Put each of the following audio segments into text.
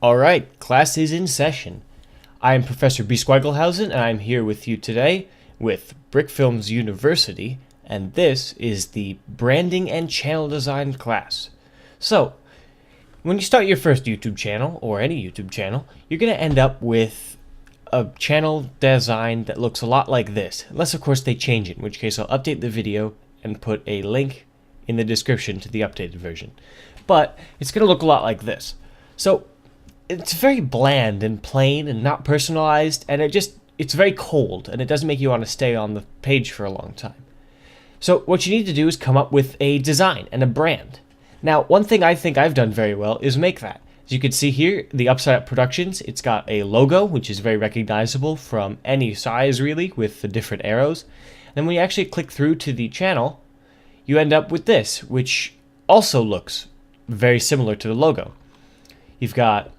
Alright, class is in session. I am Professor B. Squigglehausen, and I'm here with you today with Brickfilms University, and this is the Branding and Channel Design class. So, when you start your first YouTube channel, or any YouTube channel, you're going to end up with a channel design that looks a lot like this, unless of course they change it, in which case I'll update the video and put a link in the description to the updated version. But it's going to look a lot like this. So, it's very bland and plain and not personalized, and it's very cold, and it doesn't make you want to stay on the page for a long time. So what you need to do is come up with a design and a brand. Now, one thing I think I've done very well is make that. As you can see here, the Upside Up Productions, it's got a logo, which is very recognizable from any size, really, with the different arrows. And then when you actually click through to the channel, you end up with this, which also looks very similar to the logo. You've got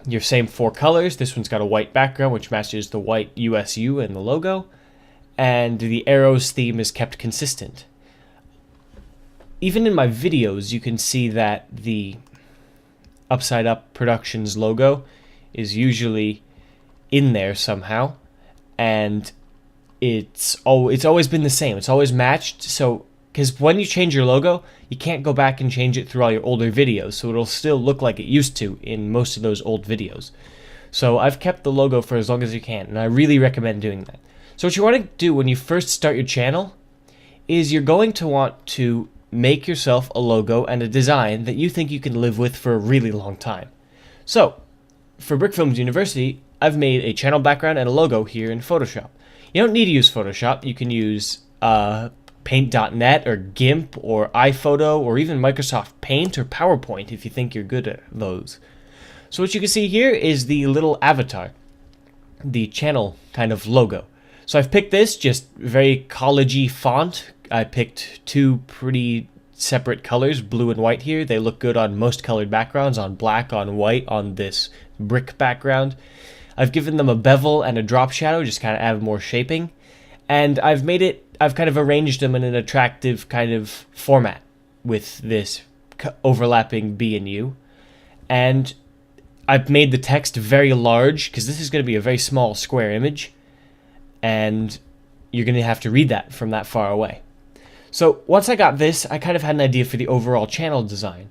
your same four colors. This one's got a white background, which matches the white USU and the logo. And the arrows theme is kept consistent. Even in my videos, you can see that the Upside Up Productions logo is usually in there somehow. And it's always been the same. It's always matched. So, because when you change your logo, you can't go back and change it through all your older videos, so it'll still look like it used to in most of those old videos. So I've kept the logo for as long as you can, and I really recommend doing that. So what you want to do when you first start your channel is you're going to want to make yourself a logo and a design that you think you can live with for a really long time. So, for Brickfilms University, I've made a channel background and a logo here in Photoshop. You don't need to use Photoshop. You can use Paint.net or GIMP or iPhoto or even Microsoft Paint or PowerPoint if you think you're good at those. So what you can see here is the little avatar, the channel kind of logo. So I've picked this just very college-y font. I picked two pretty separate colors, blue and white here. They look good on most colored backgrounds, on black, on white, on this brick background. I've given them a bevel and a drop shadow, just kind of add more shaping. And I've kind of arranged them in an attractive kind of format with this overlapping B and U. And I've made the text very large because this is going to be a very small square image. And you're going to have to read that from that far away. So once I got this, I kind of had an idea for the overall channel design.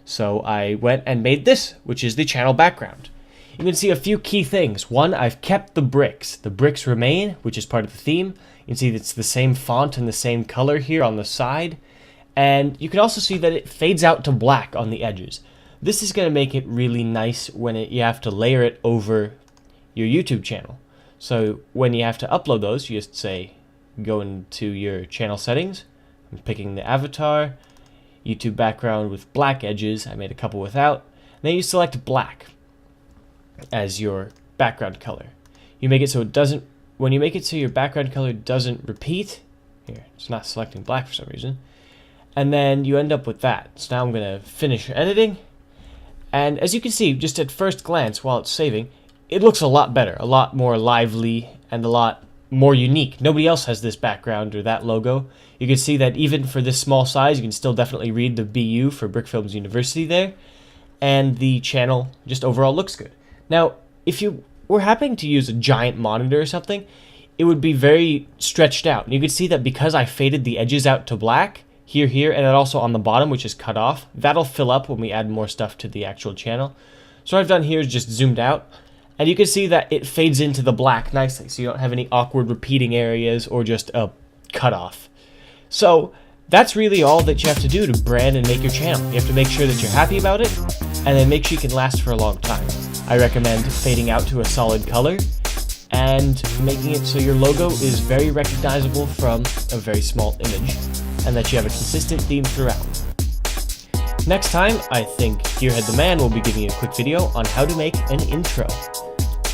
So I went and made this, which is the channel background. You can see a few key things. One, I've kept the bricks. The bricks remain, which is part of the theme. You can see that it's the same font and the same color here on the side. And you can also see that it fades out to black on the edges. This is going to make it really nice when you have to layer it over your YouTube channel. So when you have to upload those, you just say, go into your channel settings. I'm picking the avatar, YouTube background with black edges. I made a couple without. And then you select black as your background color. You make it so it doesn't, when you make it so your background color doesn't repeat, here, it's not selecting black for some reason, and then you end up with that. So now I'm going to finish editing, and as you can see, just at first glance while it's saving, it looks a lot better, a lot more lively, and a lot more unique. Nobody else has this background or that logo. You can see that even for this small size, you can still definitely read the BU for Brickfilms University there, and the channel just overall looks good. Now, if you were happening to use a giant monitor or something, it would be very stretched out. And you can see that because I faded the edges out to black, here, and then also on the bottom, which is cut off, that'll fill up when we add more stuff to the actual channel. So what I've done here is just zoomed out, and you can see that it fades into the black nicely, so you don't have any awkward repeating areas or just a cutoff. So that's really all that you have to do to brand and make your channel. You have to make sure that you're happy about it, and then make sure you can last for a long time. I recommend fading out to a solid color and making it so your logo is very recognizable from a very small image, and that you have a consistent theme throughout. Next time, I think Gearhead the Man will be giving you a quick video on how to make an intro.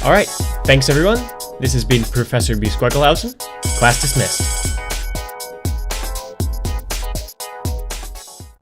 Alright, thanks everyone. This has been Professor B. Squigglehausen. Class dismissed.